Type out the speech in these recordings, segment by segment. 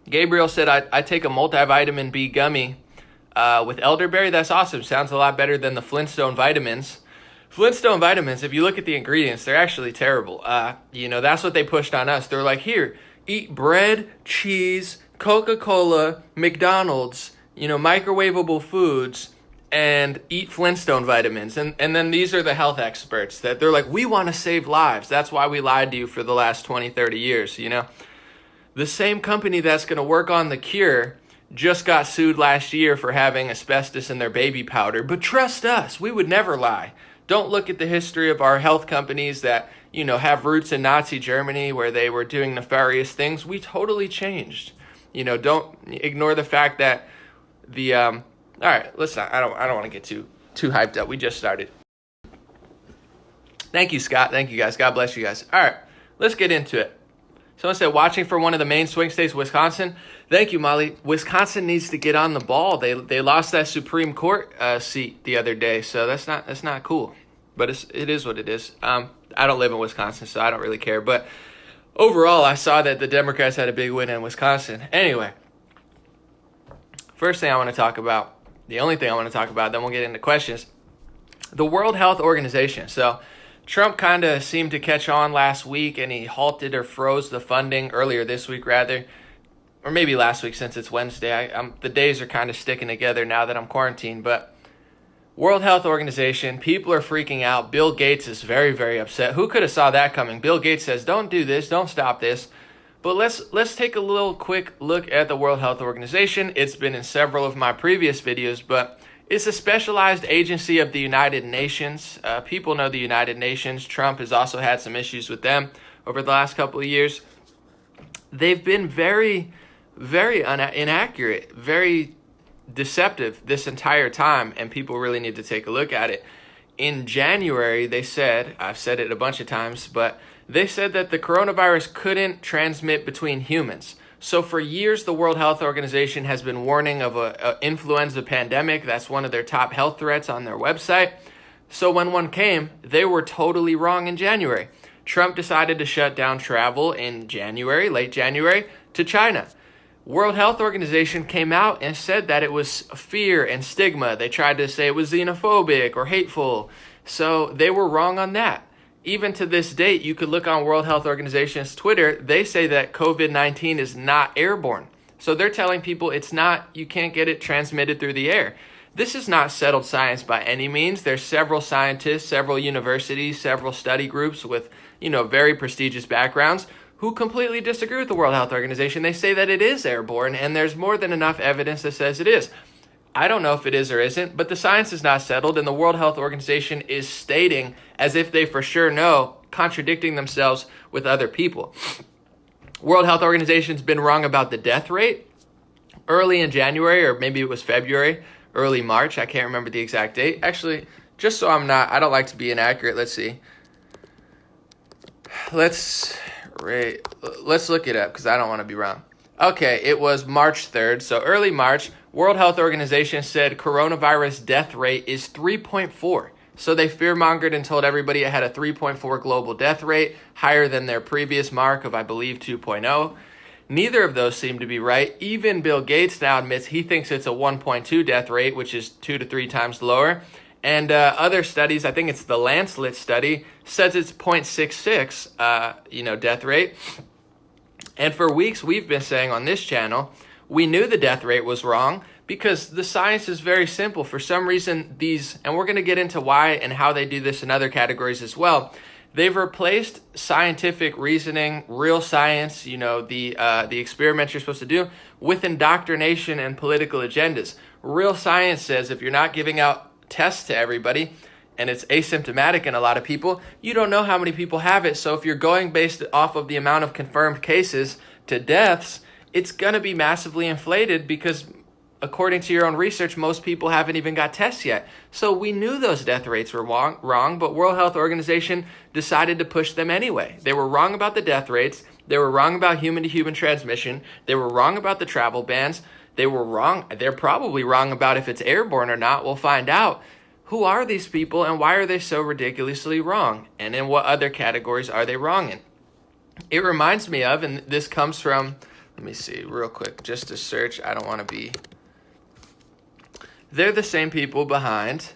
Gabriel said, I take a multivitamin B gummy with elderberry. That's awesome. Sounds a lot better than the Flintstone vitamins. Flintstone vitamins, if you look at the ingredients, they're actually terrible. That's what they pushed on us. They're like, here, eat bread, cheese, Coca-Cola, McDonald's, microwavable foods, and eat Flintstone vitamins. And then these are the health experts that they're like, we want to save lives. That's why we lied to you for the last 20, 30 years, The same company that's going to work on the cure just got sued last year for having asbestos in their baby powder. But trust us, we would never lie. Don't look at the history of our health companies that, have roots in Nazi Germany where they were doing nefarious things. We totally changed. Don't ignore the fact that all right, I don't want to get too hyped up. We just started. Thank you, Scott. Thank you, guys. God bless you guys. All right, let's get into it. Someone said, watching for one of the main swing states, Wisconsin. Thank you, Molly. Wisconsin needs to get on the ball. They lost that Supreme Court seat the other day, so that's not cool. But it is what it is. I don't live in Wisconsin, so I don't really care. But overall, I saw that the Democrats had a big win in Wisconsin. Anyway, first thing I want to talk about, the only thing I want to talk about, then we'll get into questions, the World Health Organization. So Trump kind of seemed to catch on last week, and he halted or froze the funding earlier this week, rather, or maybe last week since it's Wednesday. The days are kind of sticking together now that I'm quarantined. But World Health Organization, people are freaking out. Bill Gates is very, very upset. Who could have saw that coming? Bill Gates says, don't do this, don't stop this. But let's take a little quick look at the World Health Organization. It's been in several of my previous videos, but it's a specialized agency of the United Nations. People know the United Nations. Trump has also had some issues with them over the last couple of years. They've been very, very inaccurate, very deceptive this entire time, and people really need to take a look at it. In January, they said, I've said it a bunch of times, but they said that the coronavirus couldn't transmit between humans. So for years, the World Health Organization has been warning of an influenza pandemic. That's one of their top health threats on their website. So when one came, they were totally wrong in January. Trump decided to shut down travel in January, late January, to China. World Health Organization came out and said that it was fear and stigma. They tried to say it was xenophobic or hateful. So they were wrong on that. Even to this date, you could look on World Health Organization's Twitter. They say that COVID-19 is not airborne. So they're telling people it's not, you can't get it transmitted through the air. This is not settled science by any means. There's several scientists, several universities, several study groups with, very prestigious backgrounds who completely disagree with the World Health Organization. They say that it is airborne, and there's more than enough evidence that says it is. I don't know if it is or isn't, but the science is not settled, and the World Health Organization is stating, as if they for sure know, contradicting themselves with other people. World Health Organization's been wrong about the death rate. Early in January, or maybe it was February, early March, I can't remember the exact date. Actually, just so I don't like to be inaccurate, let's see. Let's look it up because I don't want to be wrong. Okay, it was March 3rd, so early March, World Health Organization said coronavirus death rate is 3.4. So they fear-mongered and told everybody it had a 3.4 global death rate, higher than their previous mark of, I believe, 2.0. Neither of those seem to be right. Even Bill Gates now admits he thinks it's a 1.2 death rate, which is 2 to 3 times lower. And other studies, I think it's the Lancet study, says it's 0.66, death rate. And for weeks, we've been saying on this channel, we knew the death rate was wrong because the science is very simple. For some reason, and we're going to get into why and how they do this in other categories as well. They've replaced scientific reasoning, real science, the experiments you're supposed to do, with indoctrination and political agendas. Real science says if you're not giving out tests to everybody, and it's asymptomatic in a lot of people, you don't know how many people have it. So if you're going based off of the amount of confirmed cases to deaths, it's going to be massively inflated because according to your own research, most people haven't even got tests yet. So we knew those death rates were wrong, but World Health Organization decided to push them anyway. They were wrong about the death rates. They were wrong about human-to-human transmission. They were wrong about the travel bans. They were wrong. They're probably wrong about if it's airborne or not. We'll find out. Who are these people and why are they so ridiculously wrong? And in what other categories are they wrong in? It reminds me of, and this comes from Let me see real quick, just to search. I don't want to be. They're the same people behind,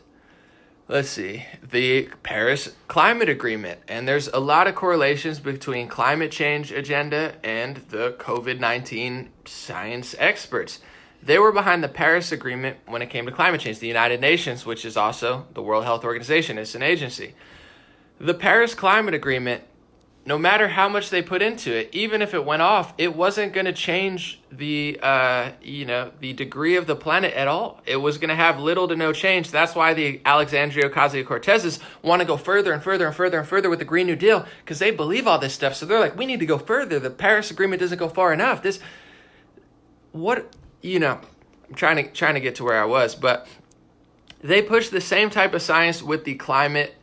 let's see, the Paris Climate Agreement. And there's a lot of correlations between climate change agenda and the COVID-19 science experts. They were behind the Paris Agreement when it came to climate change. The United Nations, which is also the World Health Organization, is an agency. The Paris Climate Agreement, no matter how much they put into it, even if it went off, it wasn't going to change the degree of the planet at all. It was going to have little to no change. That's why the Alexandria Ocasio-Cortezes want to go further and further and further and further with the Green New Deal, because they believe all this stuff. So they're like, we need to go further. The Paris Agreement doesn't go far enough. I'm trying to get to where I was, but they push the same type of science with the climate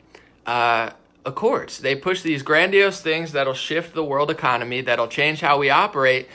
accords. They push these grandiose things that'll shift the world economy, that'll change how we operate,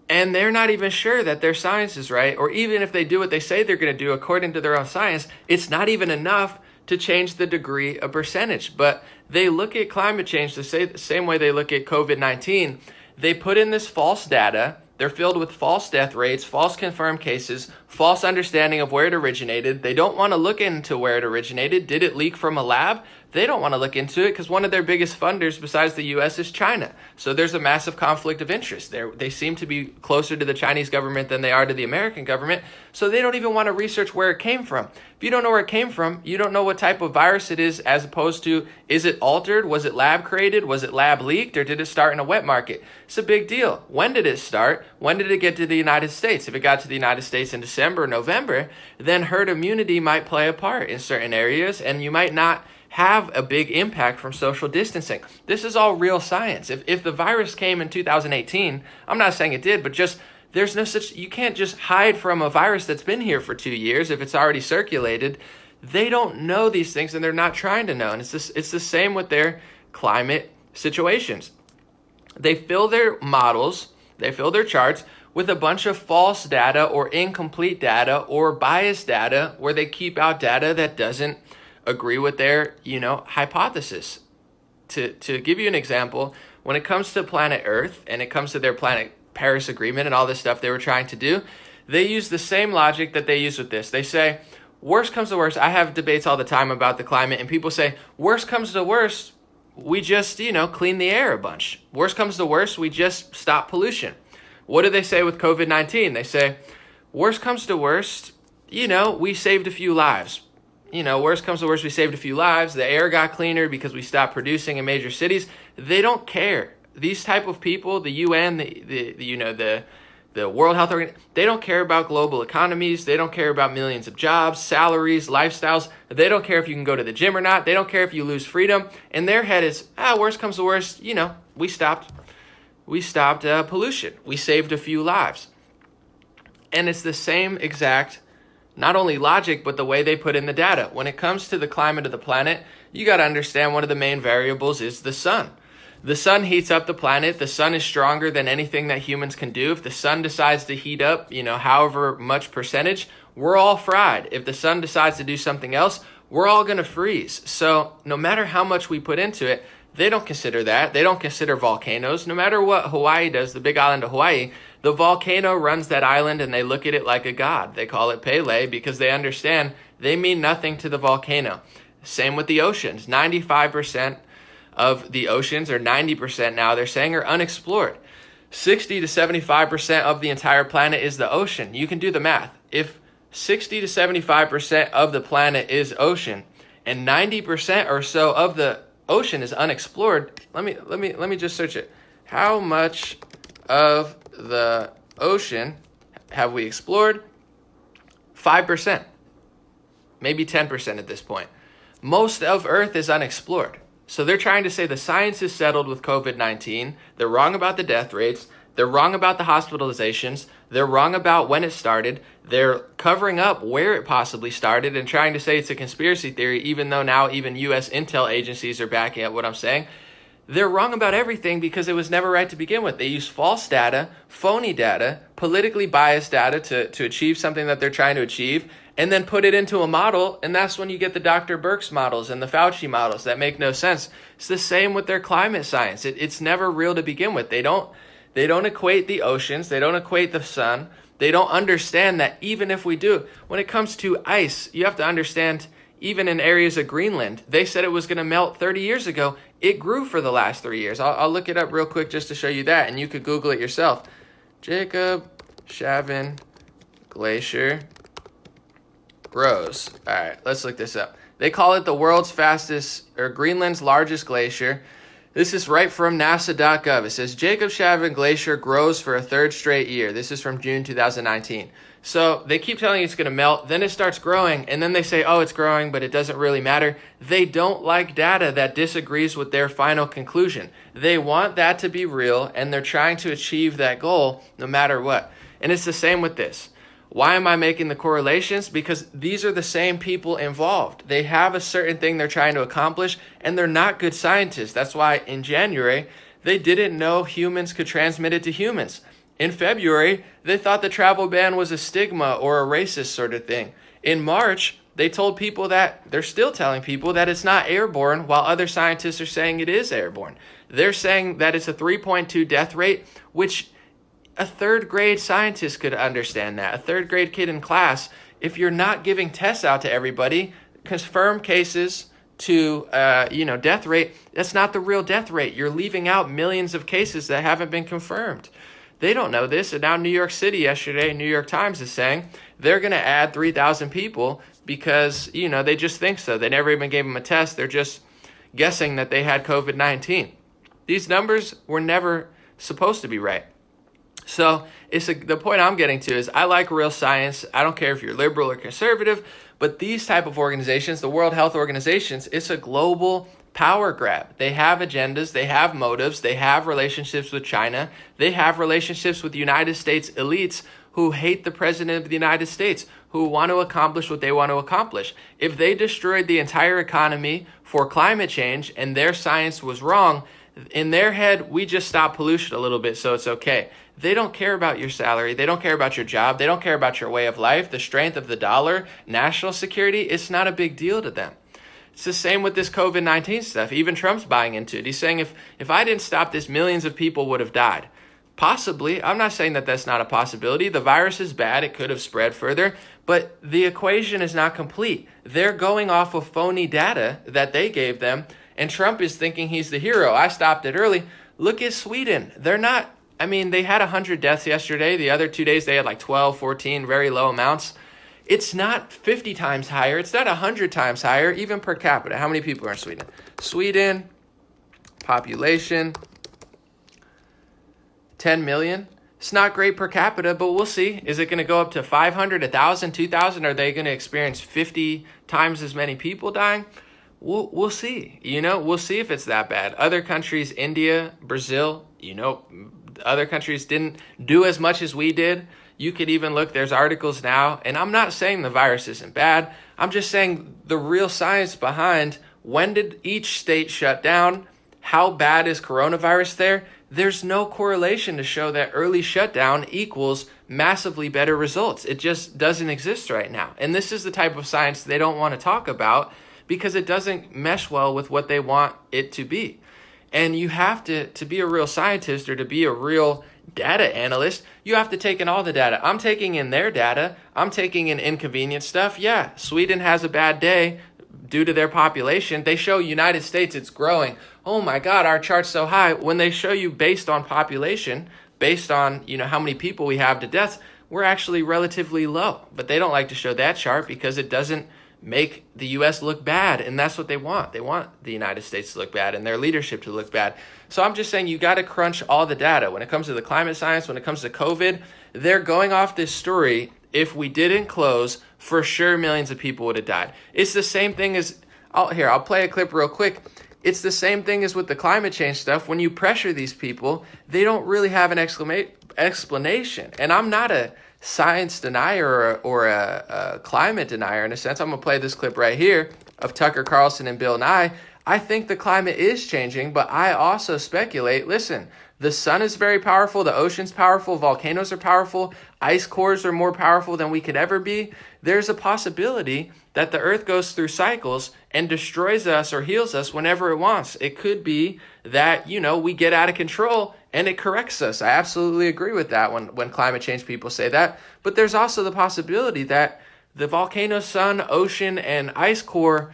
and they're not even sure that their science is right, or even if they do what they say they're going to do according to their own science, it's not even enough to change the degree of percentage. But they look at climate change the same way they look at COVID-19. They put in this false data. They're filled with false death rates, false confirmed cases, false understanding of where it originated. They don't want to look into where it originated. Did it leak from a lab? They don't want to look into it because one of their biggest funders besides the U.S. is China. So there's a massive conflict of interest. They seem to be closer to the Chinese government than they are to the American government. So they don't even want to research where it came from. If you don't know where it came from, you don't know what type of virus it is, as opposed to, is it altered? Was it lab created? Was it lab leaked? Or did it start in a wet market? It's a big deal. When did it start? When did it get to the United States? If it got to the United States in December or November, then herd immunity might play a part in certain areas, and you might not have a big impact from social distancing. This is all real science. If the virus came in 2018, I'm not saying it did, but just there's no such, you can't just hide from a virus that's been here for 2 years if it's already circulated. They don't know these things, and they're not trying to know. And it's the same with their climate situations. They fill their models, they fill their charts with a bunch of false data or incomplete data or biased data, where they keep out data that doesn't agree with their, hypothesis. To give you an example, when it comes to planet Earth and it comes to their planet Paris Agreement and all this stuff they were trying to do, they use the same logic that they use with this. They say, worst comes to worst. I have debates all the time about the climate, and people say, worst comes to worst, we just, clean the air a bunch. Worst comes to worst, we just stop pollution. What do they say with COVID-19? They say, worst comes to worst, we saved a few lives. Worst comes to worst, we saved a few lives. The air got cleaner because we stopped producing in major cities. They don't care. These type of people, the UN, the World Health Organization, they don't care about global economies. They don't care about millions of jobs, salaries, lifestyles. They don't care if you can go to the gym or not. They don't care if you lose freedom. In their head, it's, worst comes to worst, we stopped pollution. We saved a few lives. And it's the same exact, not only logic, but the way they put in the data. When it comes to the climate of the planet, you got to understand one of the main variables is the sun. The sun heats up the planet. The sun is stronger than anything that humans can do. If the sun decides to heat up, however much percentage, we're all fried. If the sun decides to do something else, we're all going to freeze. So no matter how much we put into it, they don't consider that. They don't consider volcanoes. No matter what Hawaii does, the big island of Hawaii, the volcano runs that island, and they look at it like a god. They call it Pele because they understand they mean nothing to the volcano. Same with the oceans. 95% of the oceans, or 90% now, they're saying, are unexplored. 60 to 75% of the entire planet is the ocean. You can do the math. If 60 to 75% of the planet is ocean, and 90% or so of the ocean is unexplored, let me just search it. How much of the ocean have we explored? 5%, maybe 10% at this point. Most of Earth is unexplored. So they're trying to say the science is settled with COVID-19. They're wrong about the death rates. They're wrong about the hospitalizations. They're wrong about when it started. They're covering up where it possibly started and trying to say it's a conspiracy theory, even though now even U.S. intel agencies are backing up what I'm saying. They're wrong about everything because it was never right to begin with. They use false data, phony data, politically biased data to achieve something that they're trying to achieve, and then put it into a model, and that's when you get the Dr. Birx models and the Fauci models that make no sense. It's the same with their climate science. It's never real to begin with. They don't They don't equate the oceans. They don't equate the sun. They don't understand that even if we do, when it comes to ice, you have to understand, even in areas of Greenland, they said it was going to melt 30 years ago. It grew for the last 3 years. I'll look it up real quick just to show you that, and you could Google it yourself. Jacob Shavin Glacier grows. All right, let's look this up. They call it the world's fastest, or Greenland's largest glacier. This is right from NASA.gov. It says Jacob Shavin Glacier grows for a third straight year. This is from June 2019. So they keep telling you it's going to melt, then it starts growing, and then they say, oh, it's growing, but it doesn't really matter. They don't like data that disagrees with their final conclusion. They want that to be real, and they're trying to achieve that goal no matter what. And it's the same with this. Why am I making the correlations? Because these are the same people involved. They have a certain thing they're trying to accomplish, and they're not good scientists. That's why in January, they didn't know humans could transmit it to humans. In February, they thought the travel ban was a stigma or a racist sort of thing. In March, they told people that, they're still telling people that it's not airborne, while other scientists are saying it is airborne. They're saying that it's a 3.2 death rate, which a third grade scientist could understand that. A third grade kid in class, if you're not giving tests out to everybody, confirmed cases to death rate, that's not the real death rate. You're leaving out millions of cases that haven't been confirmed. They don't know this, and now New York City yesterday, New York Times is saying they're going to add 3,000 people because, they just think so. They never even gave them a test. They're just guessing that they had COVID-19. These numbers were never supposed to be right. So the point I'm getting to is I like real science. I don't care if you're liberal or conservative, but these type of organizations, the World Health Organizations, it's a global power grab. They have agendas, they have motives, they have relationships with China, they have relationships with United States elites who hate the president of the United States, who want to accomplish what they want to accomplish. If they destroyed the entire economy for climate change and their science was wrong, in their head, we just stop pollution a little bit, so it's okay. They don't care about your salary. They don't care about your job. They don't care about your way of life, the strength of the dollar, national security. It's not a big deal to them. It's the same with this COVID-19 stuff. Even Trump's buying into it. He's saying if I didn't stop this, millions of people would have died. Possibly. I'm not saying that that's not a possibility. The virus is bad. It could have spread further. But the equation is not complete. They're going off of phony data that they gave them. And Trump is thinking he's the hero. I stopped it early. Look at Sweden. They're not. They had 100 deaths yesterday. The other 2 days, they had like 12, 14, very low amounts. It's not 50 times higher. It's not 100 times higher, even per capita. How many people are in Sweden? Sweden, population, 10 million. It's not great per capita, but we'll see. Is it going to go up to 500, 1,000, 2,000? Are they going to experience 50 times as many people dying? We'll see. We'll see if it's that bad. Other countries, India, Brazil, other countries didn't do as much as we did. You could even look, there's articles now, and I'm not saying the virus isn't bad. I'm just saying the real science behind when did each state shut down, how bad is coronavirus there? There's no correlation to show that early shutdown equals massively better results. It just doesn't exist right now. And this is the type of science they don't want to talk about because it doesn't mesh well with what they want it to be. And you have to be a real scientist or to be a real data analyst, you have to take in all the data. I'm taking in their data. I'm taking in inconvenient stuff. Yeah, Sweden has a bad day due to their population. They show United States it's growing. Oh my God, our chart's so high. When they show you based on population, based on how many people we have to deaths, we're actually relatively low. But they don't like to show that chart because it doesn't make the U.S. look bad, and that's what they want. They want the United States to look bad and their leadership to look bad. So I'm just saying you got to crunch all the data. When it comes to the climate science, when it comes to COVID, they're going off this story. If we didn't close, for sure millions of people would have died. It's the same thing as, I'll play a clip real quick. It's the same thing as with the climate change stuff. When you pressure these people, they don't really have an explanation. And I'm not a science denier or a climate denier in a sense. I'm going to play this clip right here of Tucker Carlson and Bill Nye. I think the climate is changing, but I also speculate, listen, The sun is very powerful. The ocean's powerful. Volcanoes are powerful. Ice cores are more powerful than we could ever be. There's a possibility that the earth goes through cycles and destroys us or heals us whenever it wants. It could be that, we get out of control and it corrects us. I absolutely agree with that when climate change people say that. But there's also the possibility that the volcano, sun, ocean, and ice core,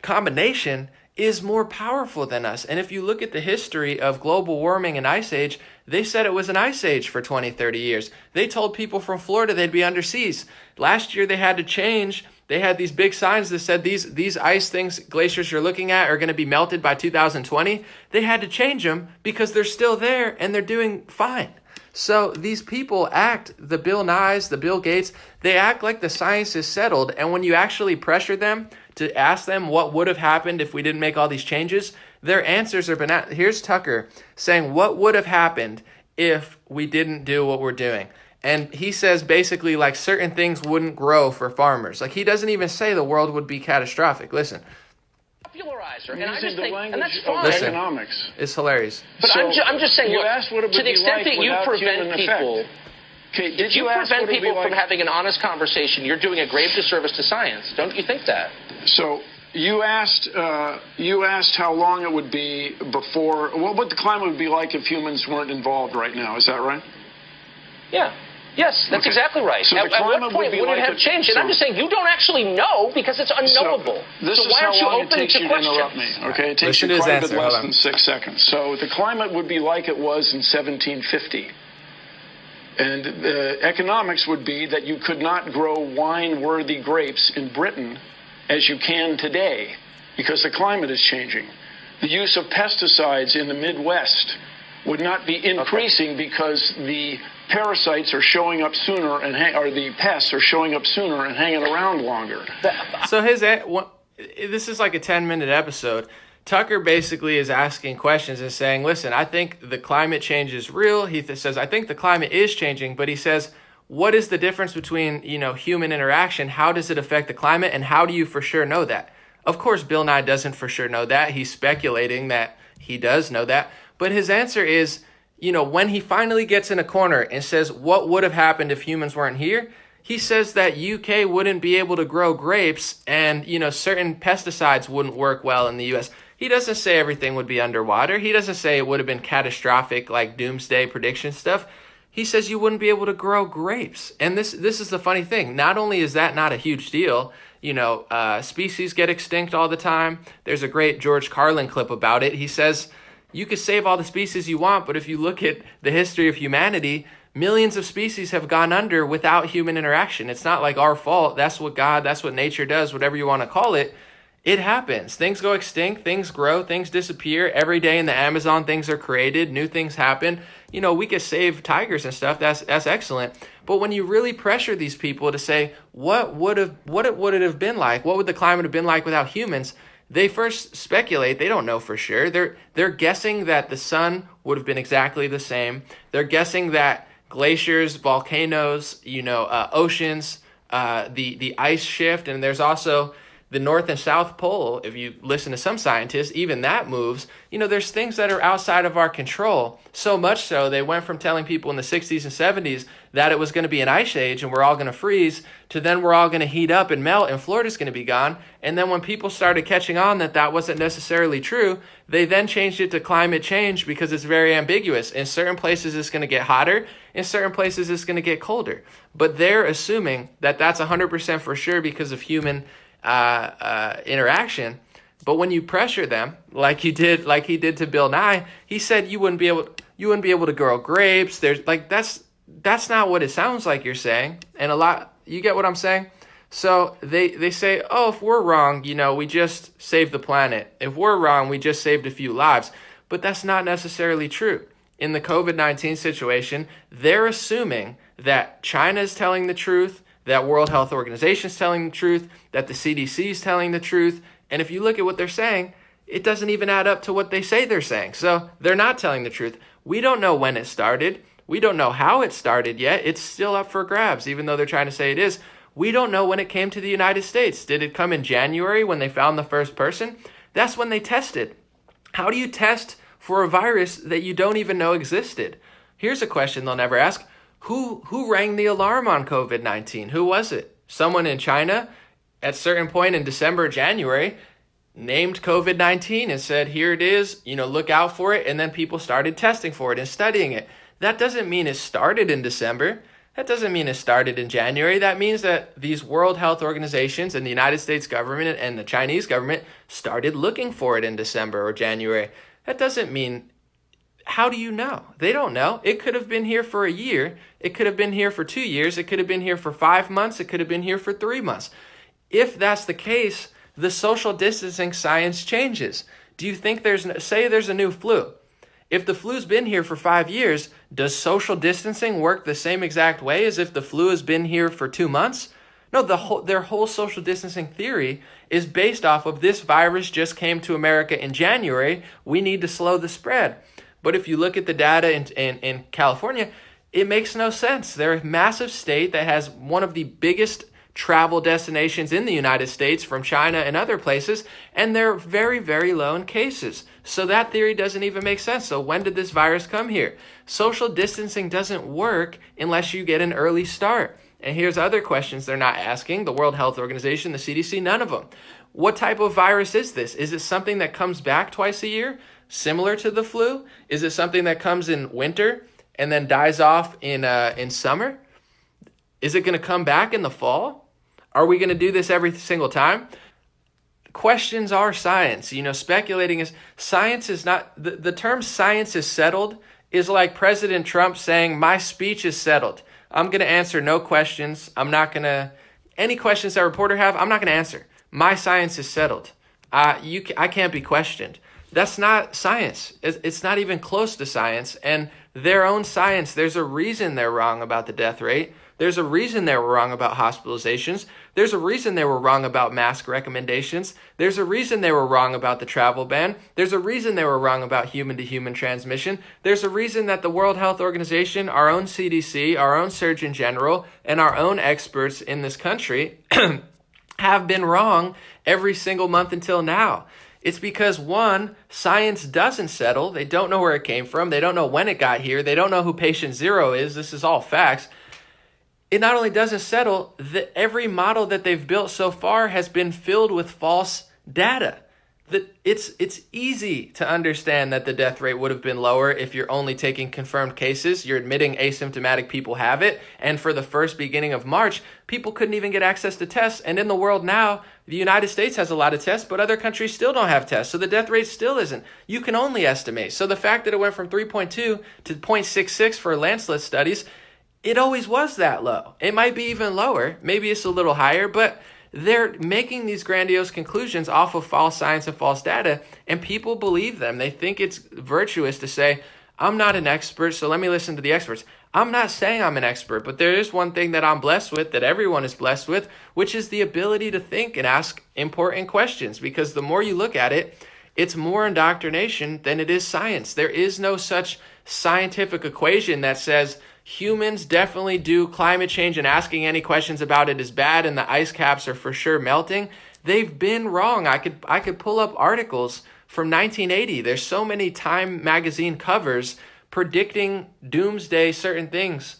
combination is more powerful than us. And if you look at the history of global warming and ice age, they said it was an ice age for 20, 30 years. They told people from Florida they'd be underseas. Last year they had to change. They had these big signs that said these ice things, glaciers you're looking at, are going to be melted by 2020. They had to change them because they're still there and they're doing fine. So these people act, the Bill Nyes, the Bill Gates, they act like the science is settled. And when you actually pressure them to ask them what would have happened if we didn't make all these changes, their answers are banana. Here's Tucker saying, what would have happened if we didn't do what we're doing? And he says basically like certain things wouldn't grow for farmers. Like he doesn't even say the world would be catastrophic. Listen. Popularizer, and I just think, and that's fine. Economics. It's hilarious. But so I'm just saying, look, to the extent that you prevent people, if you prevent people from having an honest conversation, you're doing a grave disservice to science. Don't you think that? So you asked how long it would be before, what the climate would be like if humans weren't involved right now. Is that right? Yeah. Yes, that's exactly right. So at what point would it have changed? And I'm just saying, you don't actually know because it's unknowable. So why aren't you open to interrupt me? Okay, it takes you quite a bit less than 6 seconds. So the climate would be like it was in 1750. And economics would be that you could not grow wine-worthy grapes in Britain as you can today because the climate is changing. The use of pesticides in the Midwest would not be increasing because the parasites are showing up sooner or the pests are showing up sooner and hanging around longer. So this is like a 10-minute episode. Tucker basically is asking questions and saying, listen, I think the climate change is real. He says, I think the climate is changing, but he says, what is the difference between, human interaction? How does it affect the climate? And how do you for sure know that? Of course, Bill Nye doesn't for sure know that. He's speculating that he does know that. But his answer is, when he finally gets in a corner and says, what would have happened if humans weren't here? He says that UK wouldn't be able to grow grapes and, certain pesticides wouldn't work well in the US. He doesn't say everything would be underwater. He doesn't say it would have been catastrophic, like doomsday prediction stuff. He says you wouldn't be able to grow grapes. And this is the funny thing. Not only is that not a huge deal, species get extinct all the time. There's a great George Carlin clip about it. He says, you could save all the species you want, but if you look at the history of humanity, millions of species have gone under without human interaction. It's not like our fault. That's what nature does, whatever you want to call it. It happens. Things go extinct, things grow, things disappear. Every day in the Amazon, things are created, new things happen. We could save tigers and stuff. That's excellent. But when you really pressure these people to say, what would it have been like? What would the climate have been like without humans? They first speculate. They don't know for sure. They're guessing that the sun would have been exactly the same. They're guessing that glaciers, volcanoes, oceans, the ice shift, and there's also the North and South Pole. If you listen to some scientists, even that moves. There's things that are outside of our control. So much so, they went from telling people in the 60s and 70s that it was going to be an ice age and we're all going to freeze, to then we're all going to heat up and melt and Florida's going to be gone. And then when people started catching on that wasn't necessarily true, they then changed it to climate change because it's very ambiguous. In certain places, it's going to get hotter. In certain places, it's going to get colder. But they're assuming that that's 100% for sure because of human interaction. But when you pressure them, like he did to Bill Nye, he said you wouldn't be able to grow grapes. That's not what it sounds like you're saying. And you get what I'm saying? So they say, oh, if we're wrong, we just saved the planet. If we're wrong, we just saved a few lives. But that's not necessarily true. In the Covid-19 situation, they're assuming that China is telling the truth, that World Health Organization is telling the truth, that the CDC is telling the truth. And if you look at what they're saying, it doesn't even add up to what they say they're saying. So they're not telling the truth. We don't know when it started. We don't know how it started yet. It's still up for grabs, even though they're trying to say it is. We don't know when it came to the United States. Did it come in January when they found the first person? That's when they tested. How do you test for a virus that you don't even know existed. Here's a question they'll never ask. Who rang the alarm on COVID-19? Who was it? Someone in China at a certain point in December or January named COVID-19 and said, here it is, look out for it. And then people started testing for it and studying it. That doesn't mean it started in December. That doesn't mean it started in January. That means that these World Health Organizations and the United States government and the Chinese government started looking for it in December or January. That doesn't mean, how do you know? They don't know. It could have been here for a year. It could have been here for 2 years. It could have been here for 5 months. It could have been here for 3 months. If that's the case, the social distancing science changes. Do you think say there's a new flu? If the flu's been here for 5 years, does social distancing work the same exact way as if the flu has been here for 2 months? No, their whole social distancing theory is based off of this virus just came to America in January. We need to slow the spread. But if you look at the data in California, it makes no sense. They're a massive state that has one of the biggest travel destinations in the United States from China and other places, and they're very, very low in cases. So that theory doesn't even make sense. So when did this virus come here? Social distancing doesn't work unless you get an early start. And here's other questions they're not asking. The World Health Organization, the CDC, none of them. What type of virus is this? Is it something that comes back twice a year, similar to the flu? Is it something that comes in winter and then dies off in summer? Is it going to come back in the fall? Are we going to do this every single time? Questions are science. Speculating is science is not, the term science is settled is like President Trump saying, my speech is settled. I'm going to answer no questions. Any questions that a reporter have, I'm not going to answer. My science is settled. I can't be questioned. That's not science. It's not even close to science. And their own science, there's a reason they're wrong about the death rate. There's a reason they were wrong about hospitalizations. There's a reason they were wrong about mask recommendations. There's a reason they were wrong about the travel ban. There's a reason they were wrong about human-to-human transmission. There's a reason that the World Health Organization, our own CDC, our own Surgeon General, and our own experts in this country have been wrong every single month until now. It's because, one, science doesn't settle. They don't know where it came from. They don't know when it got here. They don't know who patient zero is. This is all facts. It not only doesn't settle, every model that they've built so far has been filled with false data. It's easy to understand that the death rate would have been lower if you're only taking confirmed cases. You're admitting asymptomatic people have it. And for the first beginning of March, people couldn't even get access to tests. And in the world now, the United States has a lot of tests, but other countries still don't have tests. So the death rate still isn't. You can only estimate. So the fact that it went from 3.2 to 0.66 for Lancelet studies, it always was that low. It might be even lower. Maybe it's a little higher, but they're making these grandiose conclusions off of false science and false data, and people believe them. They think it's virtuous to say, I'm not an expert, so let me listen to the experts. I'm not saying I'm an expert, but there is one thing that I'm blessed with, that everyone is blessed with, which is the ability to think and ask important questions, because the more you look at it, it's more indoctrination than it is science. There is no such scientific equation that says humans definitely do climate change and asking any questions about it is bad and the ice caps are for sure melting. They've been wrong. I could pull up articles from 1980. There's so many Time magazine covers predicting doomsday certain things.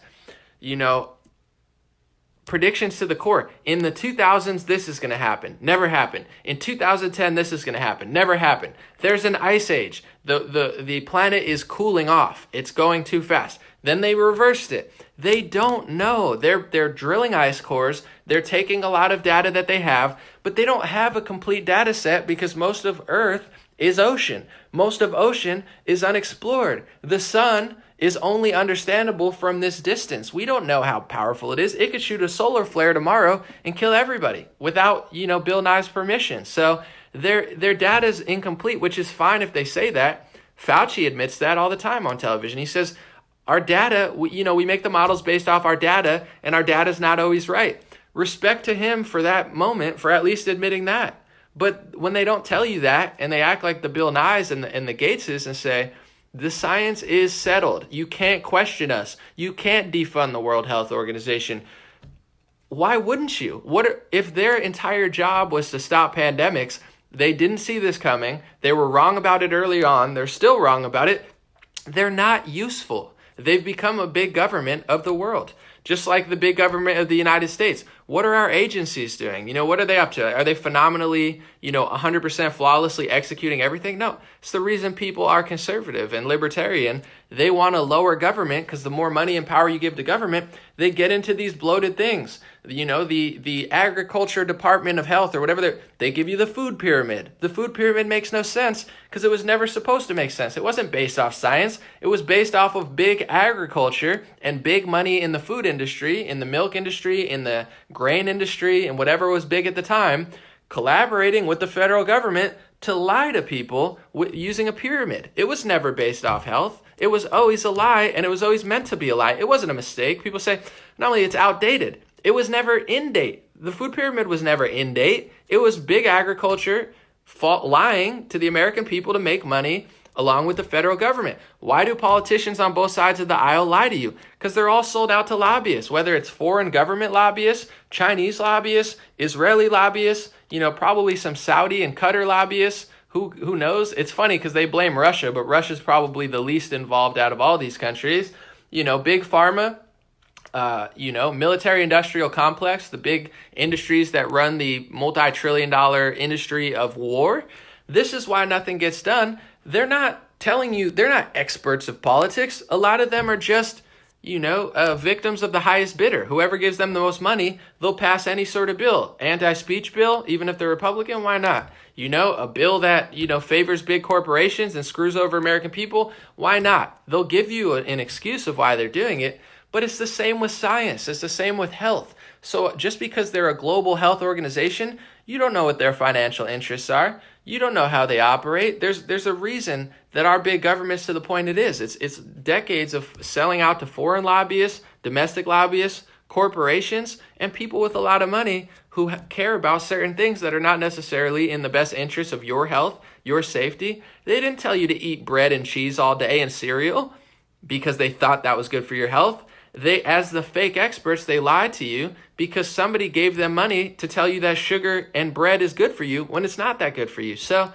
Predictions to the core. In the 2000s, this is going to happen. Never happened. In 2010, this is going to happen. Never happened. There's an ice age. The planet is cooling off. It's going too fast. Then they reversed it. They don't know. They're drilling ice cores. They're taking a lot of data that they have, but they don't have a complete data set because most of Earth is ocean. Most of ocean is unexplored. The sun is only understandable from this distance. We don't know how powerful it is. It could shoot a solar flare tomorrow and kill everybody without, Bill Nye's permission. So their data is incomplete, which is fine if they say that. Fauci admits that all the time on television. He says, our data, we make the models based off our data, and our data is not always right. Respect to him for that moment, for at least admitting that. But when they don't tell you that, and they act like the Bill Nyes and the Gateses and say, the science is settled. You can't question us. You can't defund the World Health Organization. Why wouldn't you? If their entire job was to stop pandemics, They didn't see this coming. They were wrong about it early on. They're still wrong about it. They're not useful. They've become a big government of the world, just like the big government of the United States. What are our agencies doing? What are they up to? Are they phenomenally, 100% flawlessly executing everything? No. It's the reason people are conservative and libertarian. They want to lower government because the more money and power you give to government, they get into these bloated things. The agriculture department of health or whatever, they give you the food pyramid. The food pyramid makes no sense because it was never supposed to make sense. It wasn't based off science. It was based off of big agriculture and big money in the food industry, in the milk industry, in the grain industry, and whatever was big at the time, collaborating with the federal government to lie to people using a pyramid. It was never based off health. It was always a lie, and it was always meant to be a lie. It wasn't a mistake. People say, not only it's outdated, it was never in date. The food pyramid was never in date. It was big agriculture lying to the American people to make money along with the federal government. Why do politicians on both sides of the aisle lie to you? Because they're all sold out to lobbyists, whether it's foreign government lobbyists, Chinese lobbyists, Israeli lobbyists, probably some Saudi and Qatar lobbyists. Who knows? It's funny because they blame Russia, but Russia's probably the least involved out of all these countries. Big pharma, military industrial complex, the big industries that run the multi-trillion-dollar industry of war. This is why nothing gets done. They're not telling you, they're not experts of politics. A lot of them are just, victims of the highest bidder. Whoever gives them the most money, they'll pass any sort of bill. Anti-speech bill, even if they're Republican, why not? A bill that, favors big corporations and screws over American people, why not? They'll give you an excuse of why they're doing it, but it's the same with science. It's the same with health. So just because they're a global health organization, you don't know what their financial interests are. You don't know how they operate. There's a reason that our big government's to the point it is. It's decades of selling out to foreign lobbyists, domestic lobbyists, corporations, and people with a lot of money who care about certain things that are not necessarily in the best interest of your health, your safety. They didn't tell you to eat bread and cheese all day and cereal because they thought that was good for your health. They, as the fake experts, they lied to you because somebody gave them money to tell you that sugar and bread is good for you when it's not that good for you. So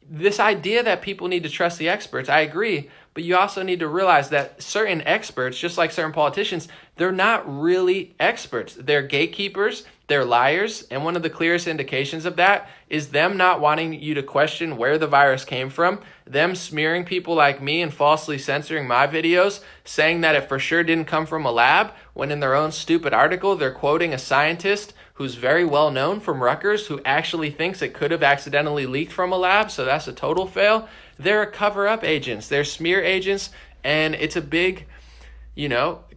this idea that people need to trust the experts, I agree, but you also need to realize that certain experts, just like certain politicians, they're not really experts. They're gatekeepers, they're liars, and one of the clearest indications of that is them not wanting you to question where the virus came from, them smearing people like me and falsely censoring my videos, saying that it for sure didn't come from a lab, when in their own stupid article, they're quoting a scientist who's very well known from Rutgers who actually thinks it could have accidentally leaked from a lab, so that's a total fail. They're cover-up agents, they're smear agents, and it's a big,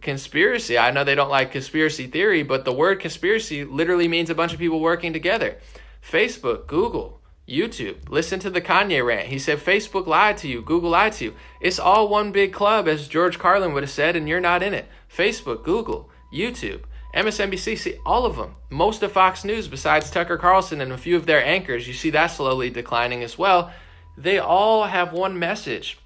conspiracy. I know they don't like conspiracy theory, but the word conspiracy literally means a bunch of people working together. Facebook, Google, YouTube. Listen to the Kanye rant. He said Facebook lied to you, Google lied to you. It's all one big club, as George Carlin would have said, and you're not in it. Facebook, Google, YouTube, MSNBC, see all of them. Most of Fox News, besides Tucker Carlson and a few of their anchors, you see that slowly declining as well. They all have one message.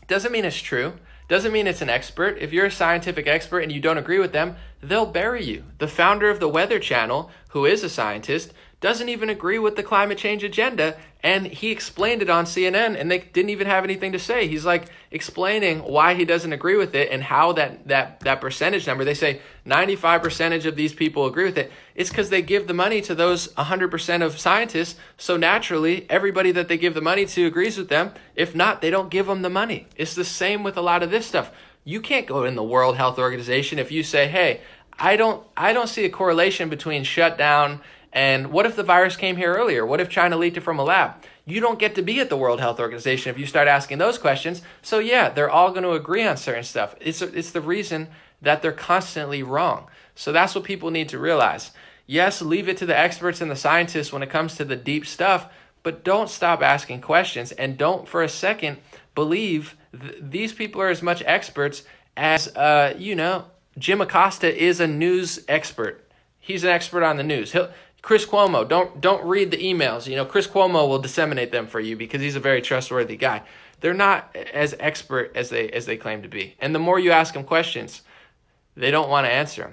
Doesn't mean it's true. Doesn't mean it's an expert. If you're a scientific expert and you don't agree with them, they'll bury you. The founder of the Weather Channel, who is a scientist, doesn't even agree with the climate change agenda, and he explained it on CNN, and they didn't even have anything to say. He's like explaining why he doesn't agree with it and how that percentage number, they say 95% of these people agree with it. It's because they give the money to those 100% of scientists, so naturally everybody that they give the money to agrees with them. If not, they don't give them the money. It's the same with a lot of this stuff. You can't go in the World Health Organization if you say, hey, I don't see a correlation between shutdown and what if the virus came here earlier? What if China leaked it from a lab? You don't get to be at the World Health Organization if you start asking those questions. So yeah, they're all going to agree on certain stuff. It's the reason that they're constantly wrong. So that's what people need to realize. Yes, leave it to the experts and the scientists when it comes to the deep stuff, but don't stop asking questions, and don't for a second believe these people are as much experts as, Jim Acosta is a news expert. He's an expert on the news. Chris Cuomo, don't read the emails. Chris Cuomo will disseminate them for you because he's a very trustworthy guy. They're not as expert as they claim to be. And the more you ask them questions, they don't want to answer them.